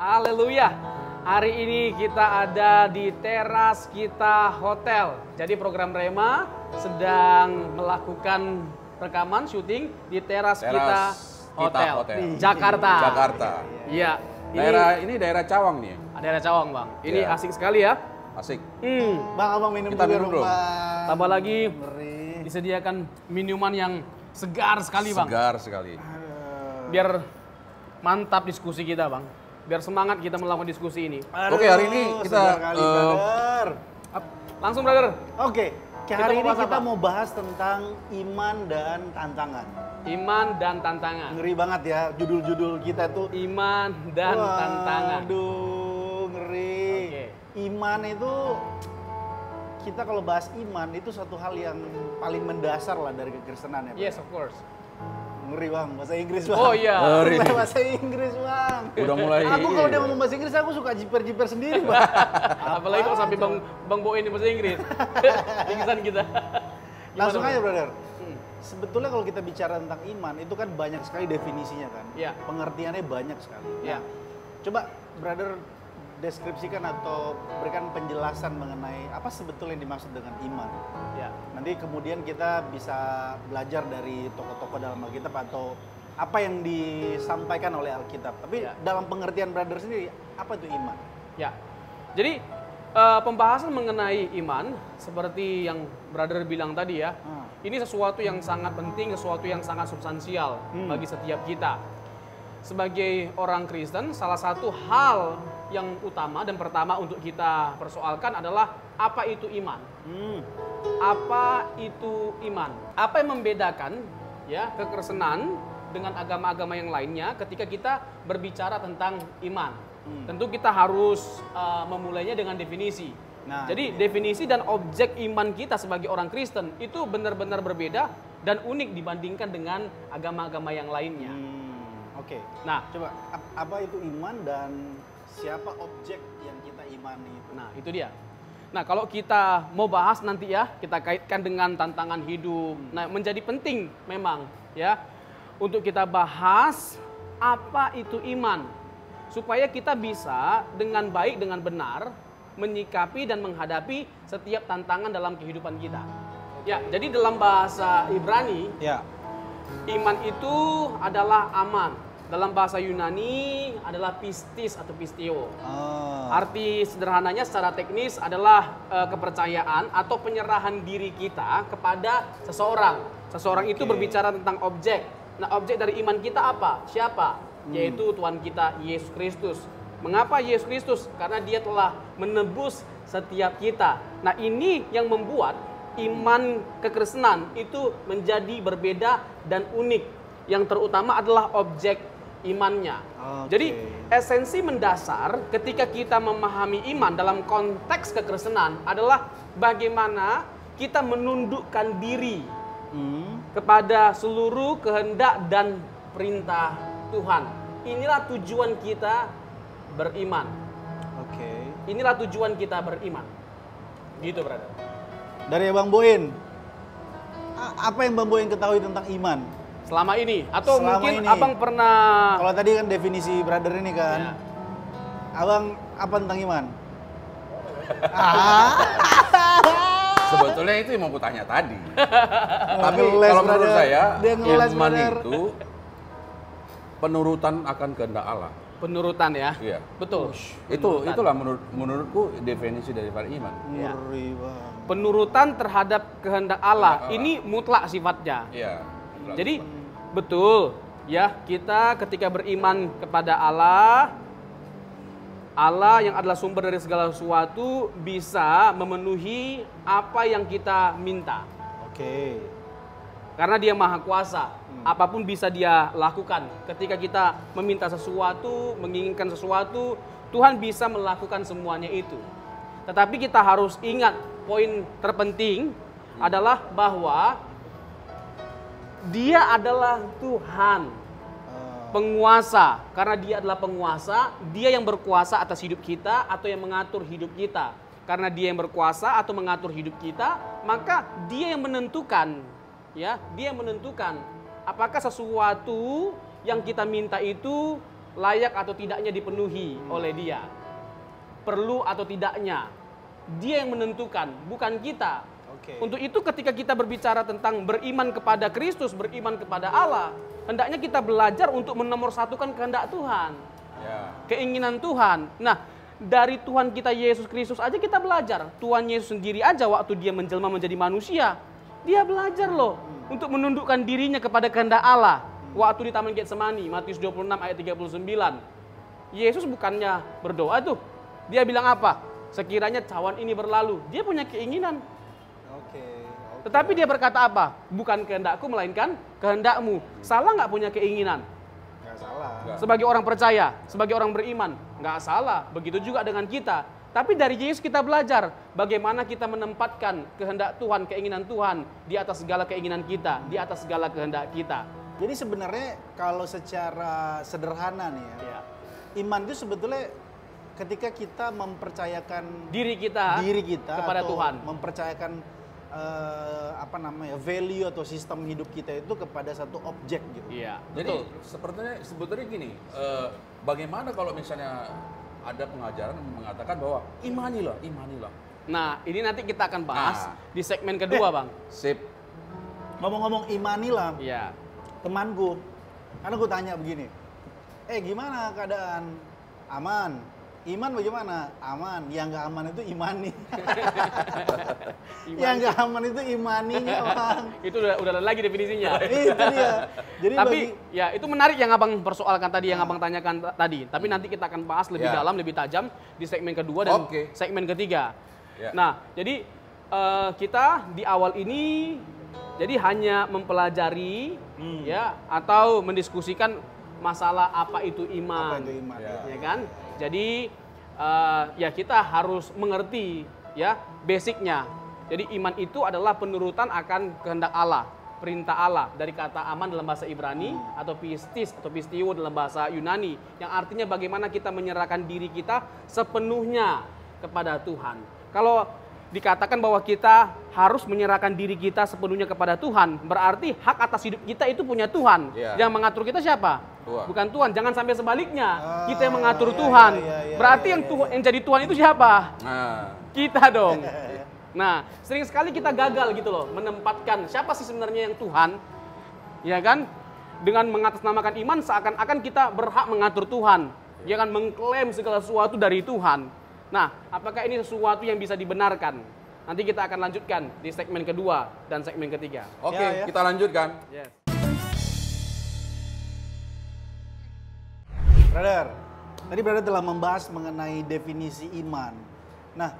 Haleluya. Hari ini kita ada di teras kita hotel. Jadi program Rema sedang melakukan rekaman syuting di teras kita hotel. Jakarta. Iya. Ini daerah Cawang nih. Daerah Cawang, Bang. Ini Ya. asik sekali ya. Asik. Bang, abang minum Kita dulu minum dulu. Bang. Tambah lagi Ngeri. disediakan minuman yang segar sekali, Bang. Segar sekali. Biar mantap diskusi kita, Bang. Biar semangat kita melakukan diskusi ini. Oke, hari ini kita, segar kali, brother. Langsung, brother. Oke, Kita hari mau ini bahas kita apa? mau bahas tentang iman dan tantangan. Iman dan tantangan. Ngeri banget ya judul-judul kita tuh. Iman dan tantangan. Aduh, ngeri. Oke. Iman itu, kita kalau bahas iman itu satu hal yang paling mendasar lah dari kekristenan ya. Bang. Yes, of course. Ngeri bang, bahasa Inggris bang. Oh iya. Ngeri. Bahasa Inggris bang. Udah mulai. Aku kalau dia ngomong bahasa Inggris aku suka jiper-jiper sendiri bang. Apalagi kalau sampai Bang Boin di bahasa Inggris. Pingsan kita. Langsung Gimana, aja Bang? brother. Hmm. Sebetulnya kalau kita bicara tentang iman itu kan banyak sekali definisinya kan. Iya. Pengertiannya banyak sekali. Iya. Nah, coba brother deskripsikan atau berikan penjelasan mengenai apa sebetulnya yang dimaksud dengan iman. Ya. Nanti kemudian kita bisa belajar dari tokoh-tokoh dalam Alkitab atau apa yang disampaikan oleh Alkitab. Tapi Ya. dalam pengertian brother sendiri, apa itu iman? Ya. Jadi pembahasan mengenai iman seperti yang brother bilang tadi ya. Ini sesuatu yang sangat penting, sesuatu yang sangat substansial bagi setiap kita. Sebagai orang Kristen, salah satu hal yang utama dan pertama untuk kita persoalkan adalah apa itu iman? Apa itu iman? Apa yang membedakan ya kekristenan dengan agama-agama yang lainnya ketika kita berbicara tentang iman? Tentu kita harus memulainya dengan definisi. Nah, jadi definisi dan objek iman kita sebagai orang Kristen itu benar-benar berbeda dan unik dibandingkan dengan agama-agama yang lainnya. Oke. Nah, Coba apa itu iman dan siapa objek yang kita imani itu? nah itu dia. Nah, kalau kita mau bahas nanti ya, kita kaitkan dengan tantangan hidup. Nah, menjadi penting memang ya untuk kita bahas apa itu iman supaya kita bisa dengan baik dengan benar menyikapi dan menghadapi setiap tantangan dalam kehidupan kita. Ya, jadi dalam bahasa Ibrani, Ya. iman itu adalah aman. Dalam bahasa Yunani adalah pistis atau pistio. Arti sederhananya secara teknis adalah kepercayaan atau penyerahan diri kita kepada seseorang. Seseorang itu berbicara tentang objek. Nah, objek dari iman kita apa? Siapa? Yaitu Tuhan kita Yesus Kristus. Mengapa Yesus Kristus? Karena Dia telah menebus setiap kita. Nah, ini yang membuat iman kekristenan itu menjadi berbeda dan unik. Yang terutama adalah objek imannya. Jadi esensi mendasar ketika kita memahami iman dalam konteks kekristenan adalah bagaimana kita menundukkan diri kepada seluruh kehendak dan perintah Tuhan. Inilah tujuan kita beriman. Oke. Inilah tujuan kita beriman. Gitu, brother. Dari Bang Boin, apa yang Bang Boin ketahui tentang iman? Selama ini atau Selama mungkin ini. Abang pernah Kalau tadi kan definisi brother ini kan, Ya. Abang apa tentang iman? Sebetulnya itu yang mau kutanya tadi. Tapi Ngeles, kalau menurut brother. saya, Dia ngeles, iman brother. itu penurutan akan kehendak Allah. penurutan ya? Iya. Betul. Itulah menurutku definisi daripada iman. Ya. Ngeri bang. Penurutan terhadap kehendak Allah. Ini mutlak sifatnya. Iya. Jadi betul ya, kita ketika beriman kepada Allah, Allah yang adalah sumber dari segala sesuatu bisa memenuhi apa yang kita minta. Oke. Karena Dia Maha Kuasa, apapun bisa Dia lakukan. Ketika kita meminta sesuatu, menginginkan sesuatu, Tuhan bisa melakukan semuanya itu. Tetapi kita harus ingat, poin terpenting adalah bahwa Dia adalah Tuhan, penguasa. Karena Dia adalah penguasa, Dia yang berkuasa atas hidup kita atau yang mengatur hidup kita. Karena Dia yang berkuasa atau mengatur hidup kita, maka Dia yang menentukan, ya, Dia yang menentukan apakah sesuatu yang kita minta itu layak atau tidaknya dipenuhi oleh Dia. Perlu atau tidaknya, Dia yang menentukan, bukan kita. Untuk itu ketika kita berbicara tentang beriman kepada Kristus, beriman kepada Allah, hendaknya kita belajar untuk menomorsatukan kehendak Tuhan. Keinginan Tuhan. Nah, dari Tuhan kita Yesus Kristus aja kita belajar. Tuhan Yesus sendiri aja waktu Dia menjelma menjadi manusia, Dia belajar loh untuk menundukkan dirinya kepada kehendak Allah. Waktu di Taman Getsemani, Matius 26 ayat 39. Yesus bukannya berdoa tuh. Dia bilang apa? Sekiranya cawan ini berlalu. Dia punya keinginan. Tetapi dia berkata apa? Bukan kehendakku melainkan kehendakmu. Salah nggak punya keinginan? Nggak salah. Sebagai orang percaya, sebagai orang beriman, nggak salah. Begitu juga dengan kita. Tapi dari Yesus kita belajar bagaimana kita menempatkan kehendak Tuhan, keinginan Tuhan di atas segala keinginan kita, di atas segala kehendak kita. Jadi sebenarnya kalau secara sederhana nih ya, iman itu sebetulnya ketika kita mempercayakan diri kita kepada atau Tuhan, mempercayakan value atau sistem hidup kita itu kepada satu objek gitu. Iya. Jadi sebetulnya gini, bagaimana kalau misalnya ada pengajaran yang mengatakan bahwa imanilah. Nah, ini nanti kita akan bahas di segmen kedua, Bang. Sip. Ngomong-ngomong imanilah, Iya. temanku, karena gue tanya begini, gimana keadaan? Aman. Iman bagaimana? Aman. Yang nggak aman itu imani. Yang nggak aman itu imaninya, Bang. Itu udah lagi definisinya. Itu dia. Jadi Tapi ya itu menarik yang Abang persoalkan tadi, yang Abang tanyakan tadi. Tapi nanti kita akan bahas lebih dalam, lebih tajam di segmen kedua dan segmen ketiga. Nah, jadi kita di awal ini jadi hanya mempelajari ya atau mendiskusikan masalah apa itu iman. Apa itu iman? Ya kan? Jadi ya kita harus mengerti ya basicnya. Jadi iman itu adalah penurutan akan kehendak Allah, perintah Allah, dari kata aman dalam bahasa Ibrani atau pistis atau pistio dalam bahasa Yunani, yang artinya bagaimana kita menyerahkan diri kita sepenuhnya kepada Tuhan. Kalau dikatakan bahwa kita harus menyerahkan diri kita sepenuhnya kepada Tuhan, berarti hak atas hidup kita itu punya Tuhan. Yang mengatur kita siapa? Tuhan. Bukan Tuhan. Jangan sampai sebaliknya, kita yang mengatur Tuhan. Berarti yang jadi Tuhan itu siapa? Kita dong. Nah, sering sekali kita gagal gitu loh, menempatkan siapa sih sebenarnya yang Tuhan, ya kan? Dengan mengatasnamakan iman seakan-akan kita berhak mengatur Tuhan. Jangan mengklaim segala sesuatu dari Tuhan. Nah, apakah ini sesuatu yang bisa dibenarkan? Nanti kita akan lanjutkan di segmen kedua dan segmen ketiga. Oke, kita lanjutkan. Yes. Brother, tadi brother telah membahas mengenai definisi iman. Nah,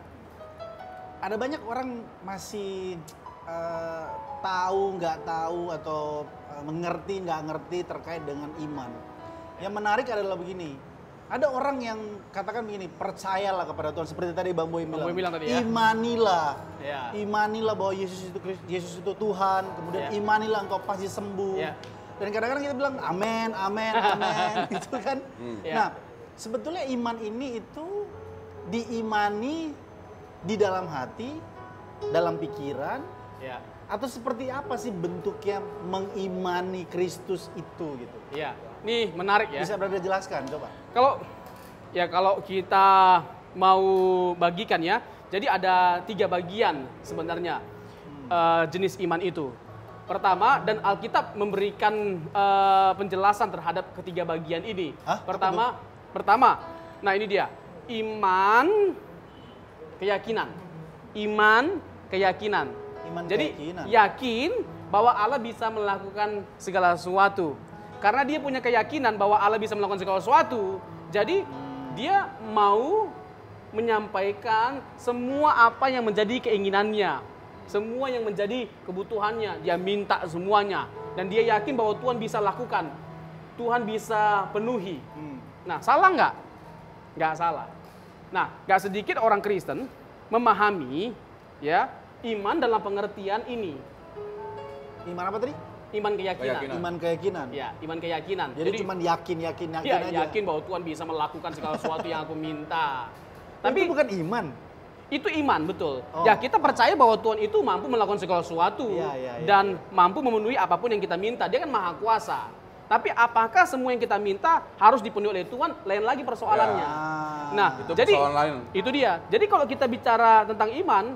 ada banyak orang masih tahu, nggak tahu, atau mengerti, nggak ngerti terkait dengan iman. Yang menarik adalah begini, ada orang yang katakan begini, percayalah kepada Tuhan. Seperti tadi Bang Boy bilang tadi ya. Imanilah, Ya. imanilah bahwa Yesus itu Tuhan, kemudian imanilah engkau pasti sembuh. Ya. Dan kadang-kadang kita bilang amin, amin, amin, gitu kan. Nah, sebetulnya iman ini itu diimani di dalam hati, dalam pikiran, atau seperti apa sih bentuknya mengimani Kristus itu gitu? Iya. Nih menarik ya. Bisa brother jelaskan coba. Kalau kita mau bagikan ya, jadi ada 3 bagian sebenarnya jenis iman itu. Pertama, dan Alkitab memberikan penjelasan terhadap ketiga bagian ini. Pertama, nah ini dia, iman, keyakinan. Jadi keyakinan. yakin bahwa Allah bisa melakukan segala sesuatu. Karena dia punya keyakinan bahwa Allah bisa melakukan segala sesuatu, jadi dia mau menyampaikan semua apa yang menjadi keinginannya, semua yang menjadi kebutuhannya, dia minta semuanya. Dan dia yakin bahwa Tuhan bisa lakukan, Tuhan bisa penuhi. Nah, salah nggak? Nggak salah. Nah, nggak sedikit orang Kristen memahami ya iman dalam pengertian ini. Iman apa tadi? Iman keyakinan. Iman keyakinan. Ya, iman keyakinan. Jadi cuma yakin ya, aja. yakin bahwa Tuhan bisa melakukan segala sesuatu yang aku minta. Tapi itu bukan iman. Itu iman, betul. Ya, kita percaya bahwa Tuhan itu mampu melakukan segala sesuatu dan mampu memenuhi apapun yang kita minta. Dia kan maha kuasa. Tapi apakah semua yang kita minta harus dipenuhi oleh Tuhan? Lain lagi persoalannya. Nah, Itu jadi persoalan lain. itu dia. Jadi kalau kita bicara tentang iman,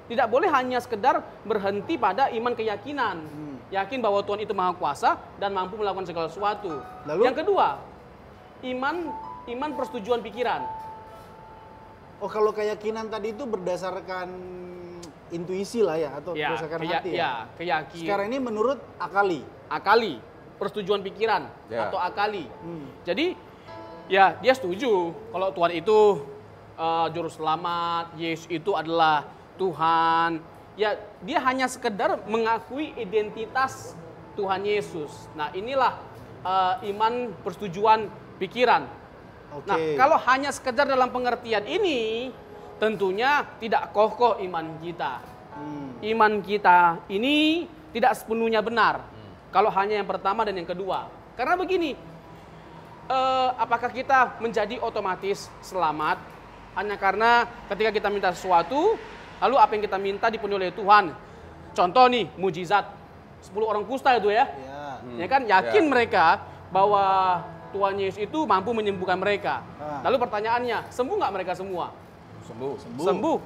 tidak boleh hanya sekedar berhenti pada iman keyakinan. Yakin bahwa Tuhan itu maha kuasa dan mampu melakukan segala sesuatu. Lalu? Yang kedua, iman persetujuan pikiran. Oh, kalau keyakinan tadi itu berdasarkan intuisi lah ya, atau berdasarkan hati ya? Ya, keyakinan. Sekarang ini menurut akali. Akali, persetujuan pikiran Ya. atau akali. Jadi ya dia setuju kalau Tuhan itu juru selamat, Yesus itu adalah Tuhan. Ya dia hanya sekedar mengakui identitas Tuhan Yesus. Nah inilah iman persetujuan pikiran. Oke. Nah kalau hanya sekedar dalam pengertian ini, tentunya tidak kokoh iman kita. Iman kita ini tidak sepenuhnya benar. Kalau hanya yang pertama dan yang kedua. Karena begini, apakah kita menjadi otomatis selamat hanya karena ketika kita minta sesuatu, lalu apa yang kita minta dipenuhi oleh Tuhan. Contoh nih, mujizat. 10 orang kusta itu ya. Ya kan, yakin mereka bahwa Tuhan Yesus itu mampu menyembuhkan mereka. Lalu pertanyaannya, sembuh nggak mereka semua? Sembuh.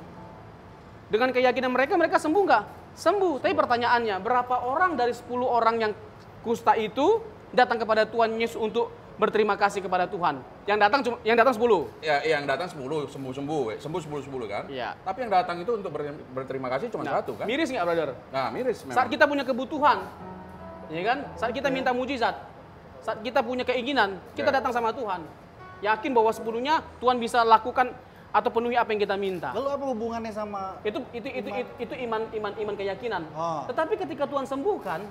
Dengan keyakinan mereka sembuh nggak? Sembuh. Tapi pertanyaannya, berapa orang dari 10 orang yang kusta itu datang kepada Tuhan Yesus untuk berterima kasih kepada Tuhan? Yang datang 10. Ya, yang datang 10 sembuh 10 kan? Iya. Tapi yang datang itu untuk berterima kasih cuma satu kan? Miris nggak, brother? Nah, miris memang. Saat kita punya kebutuhan, ya kan? Saat kita minta mujizat, saat kita punya keinginan, kita datang sama Tuhan. Yakin bahwa sepenuhnya Tuhan bisa lakukan atau penuhi apa yang kita minta. Lalu apa hubungannya sama Itu iman keyakinan. Tetapi ketika Tuhan sembuhkan,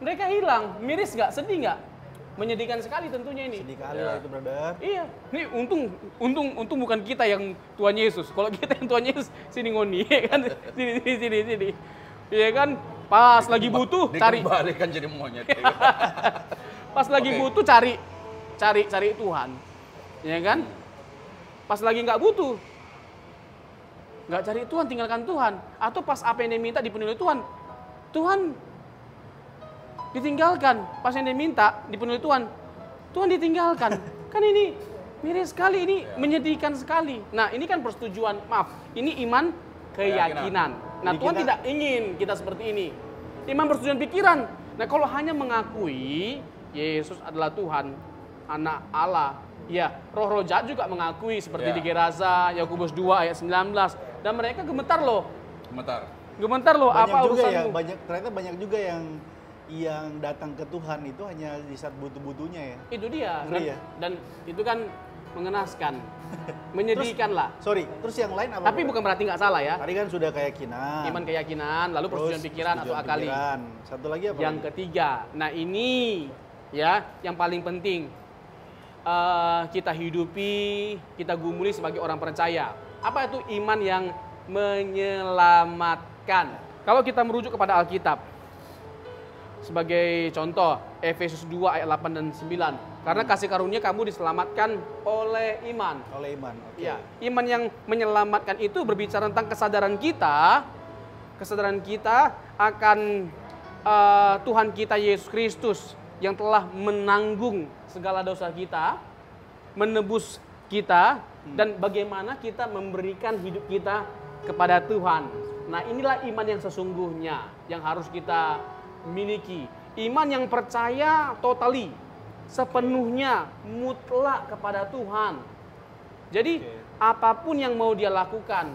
mereka hilang. Miris nggak? Sedih nggak? Menyedihkan sekali tentunya ini. sedih kali lah itu, brother. Iya, ini untung bukan kita yang Tuhan Yesus. Kalau kita yang Tuhan Yesus, sini ngoni, ya kan? Sini. Iya kan? Pas lagi butuh cari. Dikembalikan jadi monyet. Pas lagi butuh cari Tuhan. Ya kan? Pas lagi nggak butuh, nggak cari Tuhan, tinggalkan Tuhan. Atau pas apa yang dia minta dipenuhi oleh Tuhan, Tuhan ditinggalkan. Pas yang dia minta dipenuhi Tuhan ditinggalkan. Kan ini miris sekali, ini menyedihkan sekali. Nah ini kan persetujuan, ini iman keyakinan. Nah Tuhan tidak ingin kita seperti ini. Iman persetujuan pikiran. Nah kalau hanya mengakui Yesus adalah Tuhan, anak Allah, ya, roh-roh jahat juga mengakui seperti di Gerasa, Yakobus 2 ayat 19. Dan mereka gemetar loh. Gemetar loh, Banyak apa juga urusanmu? ya, ternyata banyak juga yang datang ke Tuhan itu hanya di saat butuh-butuhnya ya. Itu dia. Ngeri ya? Dan itu kan mengenaskan, menyedihkan lah. Sorry, terus yang lain apa? Tapi bukan berarti nggak salah ya. Tadi kan sudah keyakinan. Iman keyakinan, lalu persetujuan pikiran atau persetujuan akali. pikiran. Satu lagi apa? Yang ketiga, nah ini ya yang paling penting. Kita hidupi, kita gumuli sebagai orang percaya. Apa itu iman yang menyelamatkan? Kalau kita merujuk kepada Alkitab, sebagai contoh, Efesus 2 ayat 8 dan 9. Karena kasih karunia kamu diselamatkan oleh iman. Oleh iman, oke. Ya, iman yang menyelamatkan itu berbicara tentang kesadaran kita akan Tuhan kita Yesus Kristus yang telah menanggung segala dosa kita, menebus kita, dan bagaimana kita memberikan hidup kita kepada Tuhan. Nah inilah iman yang sesungguhnya yang harus kita miliki. Iman yang percaya totally, sepenuhnya, mutlak kepada Tuhan. Jadi apapun yang mau dia lakukan,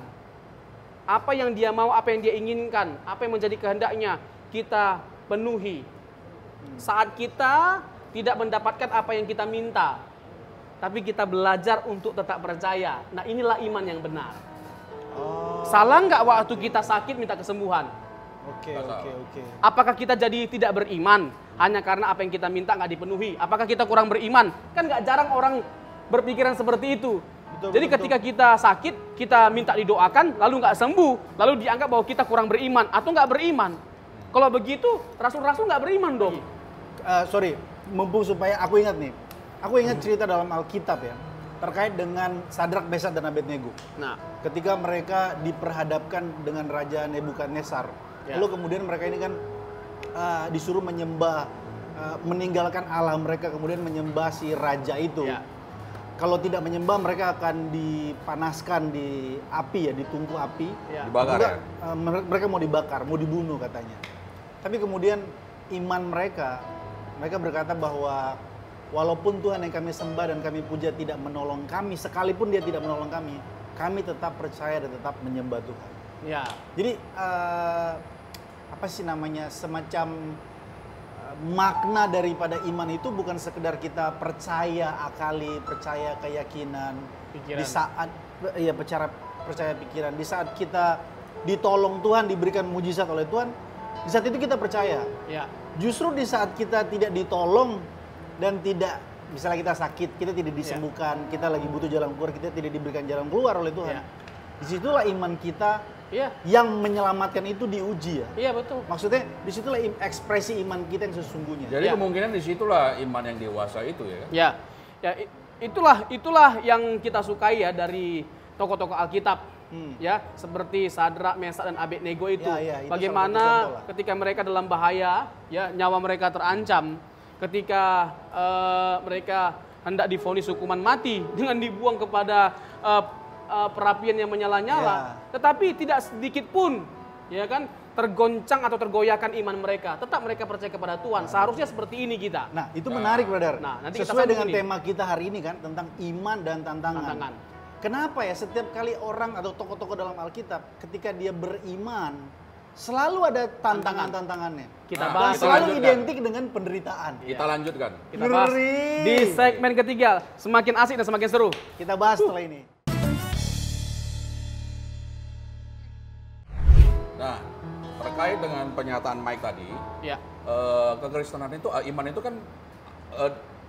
apa yang dia mau, apa yang dia inginkan, apa yang menjadi kehendaknya, kita penuhi. Saat kita tidak mendapatkan apa yang kita minta, tapi kita belajar untuk tetap percaya. Nah inilah iman yang benar. Salah nggak waktu kita sakit minta kesembuhan? Oke. Apakah kita jadi tidak beriman hanya karena apa yang kita minta nggak dipenuhi? Apakah kita kurang beriman? Kan nggak jarang orang berpikiran seperti itu. Jadi ketika kita sakit, kita minta didoakan, lalu nggak sembuh, lalu dianggap bahwa kita kurang beriman atau nggak beriman. Kalau begitu, rasul-rasul nggak beriman dong. Sorry, mumpung supaya aku ingat nih. Aku ingat cerita dalam Alkitab ya, terkait dengan Sadrak, Mesak, dan Abednego. Nah, Ketika mereka diperhadapkan dengan Raja Nebukadnezar, lalu kemudian mereka ini kan disuruh menyembah meninggalkan Allah mereka kemudian menyembah si raja itu. Ya. Kalau tidak menyembah mereka akan dipanaskan di api ya, ditungku api. Ya. Dibakar Juga, ya? mereka mau dibakar, mau dibunuh katanya. Tapi kemudian iman mereka berkata bahwa walaupun Tuhan yang kami sembah dan kami puja tidak menolong kami, sekalipun dia tidak menolong kami tetap percaya dan tetap menyembah Tuhan. Ya. Jadi apa sih namanya, semacam makna daripada iman itu bukan sekedar kita percaya akali, percaya keyakinan, Pikiran. di saat ya percaya pikiran, di saat kita ditolong Tuhan, diberikan mujizat oleh Tuhan, di saat itu kita percaya. Ya. Justru di saat kita tidak ditolong dan tidak, misalnya kita sakit, kita tidak disembuhkan, kita lagi butuh jalan keluar, kita tidak diberikan jalan keluar oleh Tuhan. Ya. Disitulah iman kita Iya. yang menyelamatkan itu diuji ya. Iya, betul. Maksudnya disitulah ekspresi iman kita yang sesungguhnya. Jadi Ya. kemungkinan disitulah iman yang dewasa itu ya kan? Ya. Ya, itulah yang kita sukai ya dari tokoh-tokoh Alkitab. Ya, seperti Sadrak, Mesak dan Abednego itu. Ya, itu Bagaimana salah satu contoh lah. ketika mereka dalam bahaya, ya, nyawa mereka terancam, ketika mereka hendak divonis hukuman mati dengan dibuang kepada perapian yang menyala-nyala, tetapi tidak sedikit pun, ya kan, tergoncang atau tergoyahkan iman mereka. Tetap mereka percaya kepada Tuhan. Seharusnya seperti ini kita. Nah, itu menarik, brother. Nah, nanti kita sesuai sambung dengan ini. tema kita hari ini kan, tentang iman dan tantangan. Kenapa ya setiap kali orang atau tokoh-tokoh dalam Alkitab ketika dia beriman selalu ada tantangannya. Kita Nah, bahas. Dan selalu lanjutkan. identik dengan penderitaan. Kita lanjutkan. Kita bahas Ngeri. di segmen ketiga. Semakin asik dan semakin seru. Kita bahas setelah ini. Nah, terkait dengan pernyataan Mike tadi, Ya. kekristenan itu, iman itu kan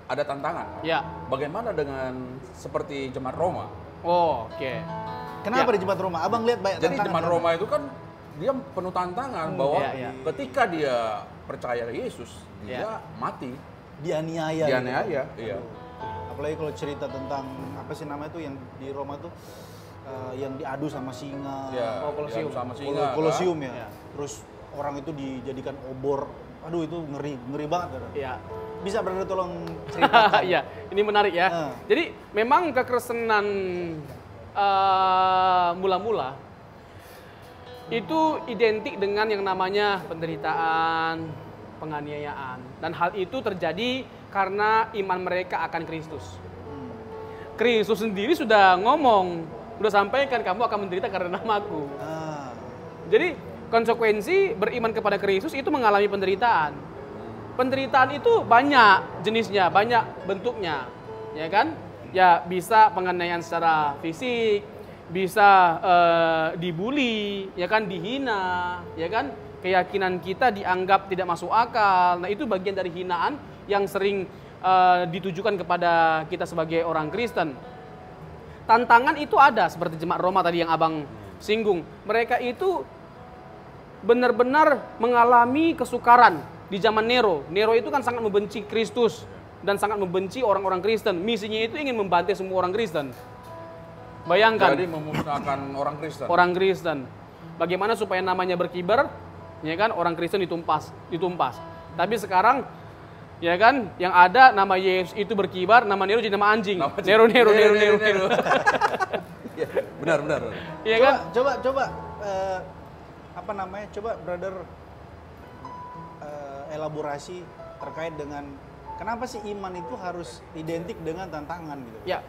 ada tantangan. Ya. Bagaimana dengan seperti jemaat Roma? Oh, oke. Kenapa Ya. di Jemaat Roma? Abang lihat banyak Jadi tantangan. jemaat Roma itu kan dia penuh tantangan bahwa iya. ketika dia percaya Yesus, dia mati, Dianiaya. dianiaya. gitu. Iya. Apalagi kalau cerita tentang apa sih namanya itu yang di Roma tuh yang diadu sama singa. Ya, Oh, Kolosium. sama singa. Kolosium kan? ya. Ya. Terus orang itu dijadikan obor. Aduh, itu ngeri banget. Brother. Ya. Bisa brother tolong ceritakan. Iya, ini menarik ya. Jadi memang kekristenan mula-mula itu identik dengan yang namanya penderitaan, penganiayaan, dan hal itu terjadi karena iman mereka akan Kristus. Kristus sendiri sudah ngomong, sudah sampaikan kamu akan menderita karena namaku. Jadi konsekuensi beriman kepada Kristus itu mengalami penderitaan. Penderitaan itu banyak jenisnya, banyak bentuknya, ya kan? Ya bisa penganiayaan secara fisik, bisa dibully, ya kan, dihina, ya kan? Keyakinan kita dianggap tidak masuk akal. Nah, itu bagian dari hinaan yang sering ditujukan kepada kita sebagai orang Kristen. Tantangan itu ada seperti jemaat Roma tadi yang Abang singgung. Mereka itu benar-benar mengalami kesukaran di zaman Nero. Nero itu kan sangat membenci Kristus dan sangat membenci orang-orang Kristen. Misinya itu ingin membantai semua orang Kristen. Bayangkan. Jadi memusnahkan orang Kristen. Orang Kristen. Bagaimana supaya namanya berkibar? Ya kan, orang Kristen ditumpas. Tapi sekarang, ya kan, yang ada nama Yesus itu berkibar, nama Nero jadi nama anjing. Nero. Ya, benar. Iya kan? Coba apa namanya? Coba brother elaborasi terkait dengan kenapa sih iman itu harus identik dengan tantangan gitu. Ya.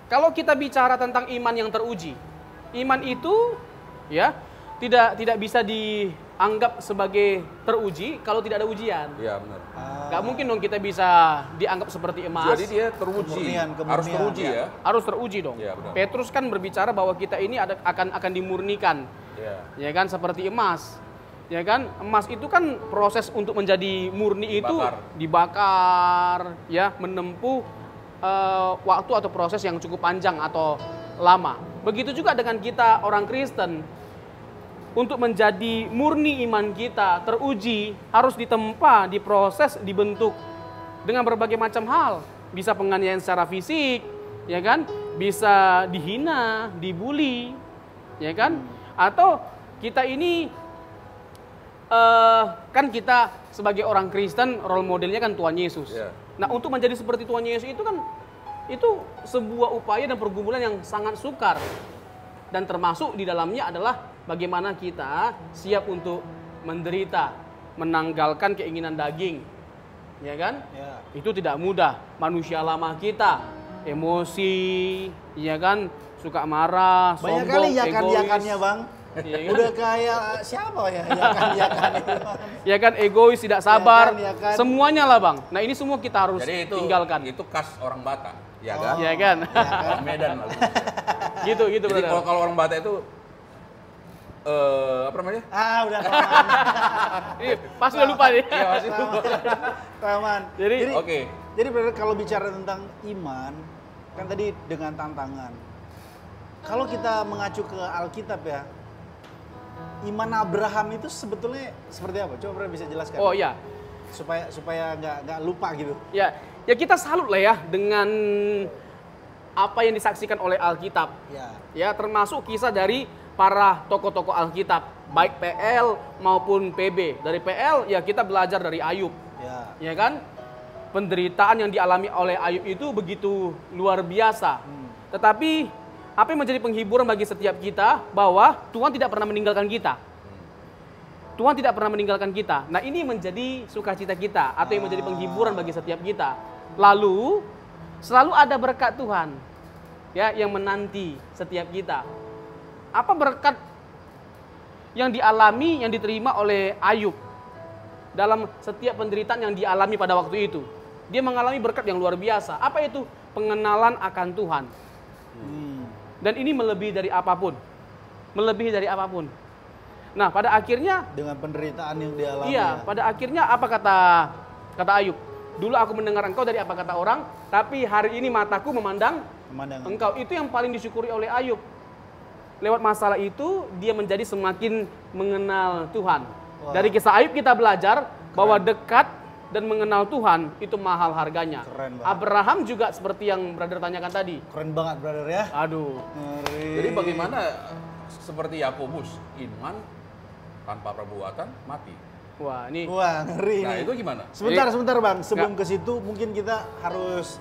Kalau kita bicara tentang iman yang teruji, iman itu ya tidak bisa dianggap sebagai teruji kalau tidak ada ujian. Iya, benar. Gak mungkin dong kita bisa dianggap seperti emas. Jadi dia teruji. Kemurnian. Harus teruji ya. Harus teruji dong. Ya, benar. Petrus kan berbicara bahwa kita ini akan dimurnikan. Ya. Ya kan, seperti emas. Ya kan, emas itu kan proses untuk menjadi murni itu dibakar, ya, menempuh waktu atau proses yang cukup panjang atau lama. Begitu juga dengan kita orang Kristen. Untuk menjadi murni iman kita teruji harus ditempa, diproses, dibentuk dengan berbagai macam hal. Bisa penganiayaan secara fisik, ya kan? Bisa dihina, dibully, ya kan? Atau kita ini kan kita sebagai orang Kristen role modelnya kan Tuhan Yesus. Iya. Nah, untuk menjadi seperti Tuhan Yesus itu kan itu sebuah upaya dan pergumulan yang sangat sukar. Dan termasuk di dalamnya adalah bagaimana kita siap untuk menderita, menanggalkan keinginan daging. Ya kan? Ya. Itu tidak mudah. Manusia lama kita, emosi, ya kan? Suka marah, Banyak sombong, kali egois. yakan-yakannya Bang. Iya kan? Udah kayak siapa ya yakan-yakan itu. Ya kan, egois, tidak sabar, Ya kan. semuanya lah Bang. Nah ini semua kita harus Jadi itu tinggalkan. itu khas orang Batak, ya kan? Ya kan? Orang Medan malah. Gitu Jadi brother. kalau orang Batak itu apa namanya? Udah kelamaan. Ini pas udah lupa nih. Iya, masih itu. Kelamaan. Jadi, Oke. Jadi brother, kalau bicara tentang iman, kan tadi dengan tantangan. Kalau kita mengacu ke Alkitab ya, iman Abraham itu sebetulnya seperti apa? Coba brother bisa jelaskan. Oh iya. Supaya nggak lupa gitu. Ya kita salut lah ya dengan apa yang disaksikan oleh Alkitab. Ya. Ya, termasuk kisah dari para tokoh-tokoh Alkitab, baik PL maupun PB. Dari PL ya kita belajar dari Ayub. Ya kan? Penderitaan yang dialami oleh Ayub itu begitu luar biasa. Tetapi apa yang menjadi penghiburan bagi setiap kita bahwa Tuhan tidak pernah meninggalkan kita. Tuhan tidak pernah meninggalkan kita. Nah, ini menjadi sukacita kita atau yang menjadi penghiburan bagi setiap kita. Lalu selalu ada berkat Tuhan ya yang menanti setiap kita. Apa berkat yang dialami, yang diterima oleh Ayub dalam setiap penderitaan yang dialami pada waktu itu? Dia mengalami berkat yang luar biasa. Apa itu? Pengenalan akan Tuhan. Dan ini melebihi dari apapun. Melebihi dari apapun. Nah, pada akhirnya Dengan penderitaan yang dialami. iya, ya. pada akhirnya apa kata Ayub? Dulu aku mendengar engkau dari apa kata orang, tapi hari ini mataku memandang Pemandangan. engkau. Itu yang paling disyukuri oleh Ayub. Lewat masalah itu, dia menjadi semakin mengenal Tuhan. Wah. Dari kisah Ayub kita belajar bahwa dekat dan mengenal Tuhan itu mahal harganya. Keren banget. Abraham juga seperti yang brother tanyakan tadi. Keren banget brother ya. Aduh. Ngeri. Jadi bagaimana seperti Yakobus, iman tanpa perbuatan mati. Wah, ini Wah, ngeri Nah, nih. itu gimana? Sebentar Bang, sebelum ke situ mungkin kita harus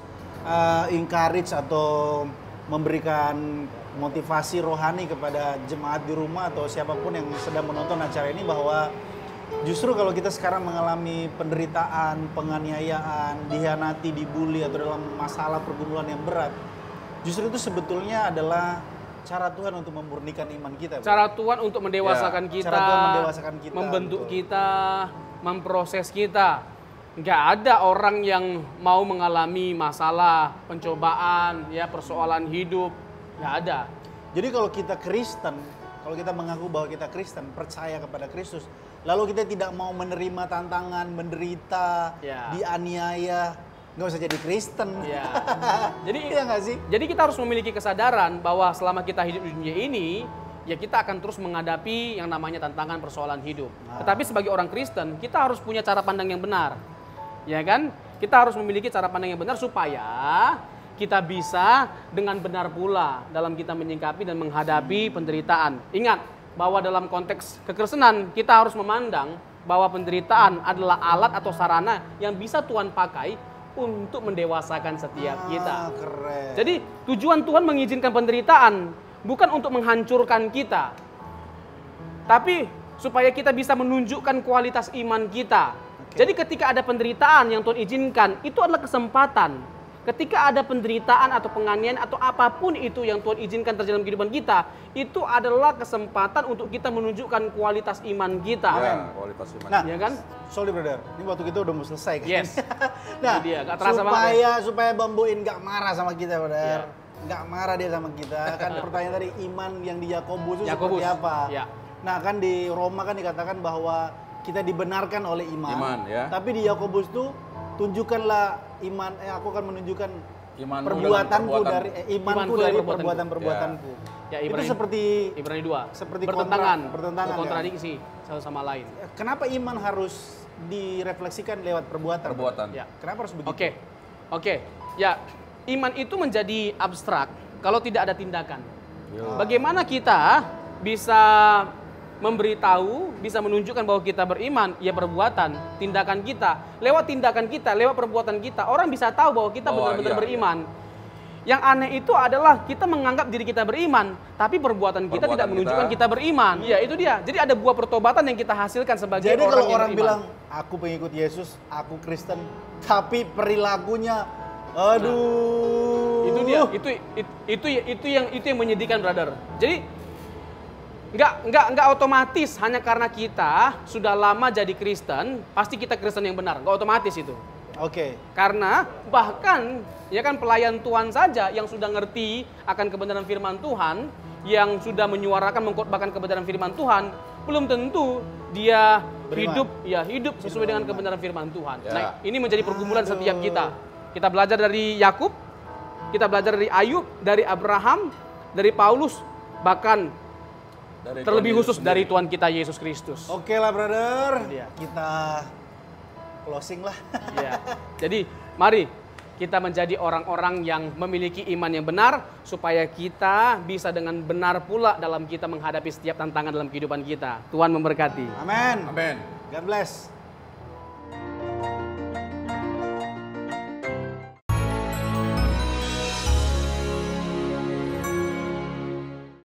encourage atau memberikan motivasi rohani kepada jemaat di rumah atau siapapun yang sedang menonton acara ini bahwa justru kalau kita sekarang mengalami penderitaan, penganiayaan, dihianati, dibully atau dalam masalah pergumulan yang berat, justru itu sebetulnya adalah cara Tuhan untuk memurnikan iman kita. Bang. cara Tuhan untuk mendewasakan Ya, kita, cara Tuhan mendewasakan kita, membentuk betul. kita, memproses kita. Nggak ada orang yang mau mengalami masalah, pencobaan, ya persoalan hidup, nggak ada. Jadi kalau kita Kristen, kalau kita mengaku bahwa kita Kristen, percaya kepada Kristus, lalu kita tidak mau menerima tantangan, menderita, Ya. dianiaya, nggak usah jadi Kristen. Ya. Jadi Iya nggak sih? Jadi kita harus memiliki kesadaran bahwa selama kita hidup di dunia ini, ya kita akan terus menghadapi yang namanya tantangan persoalan hidup. Tetapi sebagai orang Kristen, kita harus punya cara pandang yang benar. Ya kan? Kita harus memiliki cara pandang yang benar supaya kita bisa dengan benar pula dalam kita menyikapi dan menghadapi penderitaan. Ingat bahwa dalam konteks kekristenan kita harus memandang bahwa penderitaan adalah alat atau sarana yang bisa Tuhan pakai untuk mendewasakan setiap kita. Keren. Jadi tujuan Tuhan mengizinkan penderitaan bukan untuk menghancurkan kita, tapi supaya kita bisa menunjukkan kualitas iman kita. Jadi ketika ada penderitaan yang Tuhan izinkan, itu adalah kesempatan. Ketika ada penderitaan atau penganiayaan atau apapun itu yang Tuhan izinkan terjadi dalam kehidupan kita, itu adalah kesempatan untuk kita menunjukkan kualitas iman kita. Ya, kualitas iman. Nah, Ya kan? sorry brother, ini waktu kita udah mau selesai kan? Yes. Nah, Itu dia, nggak terasa banget supaya Bang Boin nggak marah sama kita brother. Iya. Nggak marah dia sama kita. Kan pertanyaan tadi iman yang di Yakobus itu Yakobus, seperti apa? ya. Nah kan di Roma kan dikatakan bahwa kita dibenarkan oleh iman. Iman, ya. Tapi di Yakobus tuh tunjukkanlah iman. Aku akan menunjukkan Imanmu perbuatanku dengan dari imanku dari dari perbuatanku. perbuatan-perbuatanku. Ya, Itu Ibrani- seperti Ibrani 2. seperti bertentangan, bertentangan, kontradiksi satu sama lain. kenapa iman harus direfleksikan lewat perbuatan? Perbuatan. Ya. Kenapa harus begitu? Oke. Ya, iman itu menjadi abstrak kalau tidak ada tindakan. Yo. Bagaimana kita bisa memberitahu, bisa menunjukkan bahwa kita beriman, ya perbuatan, tindakan kita. Lewat tindakan kita, lewat perbuatan kita, orang bisa tahu bahwa kita benar-benar beriman. Yang aneh itu adalah kita menganggap diri kita beriman, tapi perbuatan kita tidak menunjukkan kita beriman. Iya, itu dia. Jadi ada buah pertobatan yang kita hasilkan sebagai Jadi orang kalau yang orang beriman. bilang, aku pengikut Yesus, aku Kristen, tapi perilakunya, aduh. Itu dia. Itu yang menyedihkan, brother. Jadi nggak otomatis hanya karena kita sudah lama jadi Kristen, pasti kita Kristen yang benar. Nggak otomatis itu. Oke. Karena bahkan ya kan pelayan Tuhan saja yang sudah ngerti akan kebenaran firman Tuhan, yang sudah menyuarakan mengkhotbahkan kebenaran firman Tuhan, belum tentu dia hidup sesuai dengan kebenaran firman Tuhan. Ya. Nah, ini menjadi pergumulan setiap kita. Kita belajar dari Yakub, kita belajar dari Ayub, dari Abraham, dari Paulus, bahkan Dari terlebih Tuhan khusus Yesus dari sendiri. Tuhan kita Yesus Kristus. Oke lah, brother. Iya. Kita closing lah. Ya. Jadi, mari kita menjadi orang-orang yang memiliki iman yang benar, supaya kita bisa dengan benar pula dalam kita menghadapi setiap tantangan dalam kehidupan kita. Tuhan memberkati. Amin. Amin. God bless.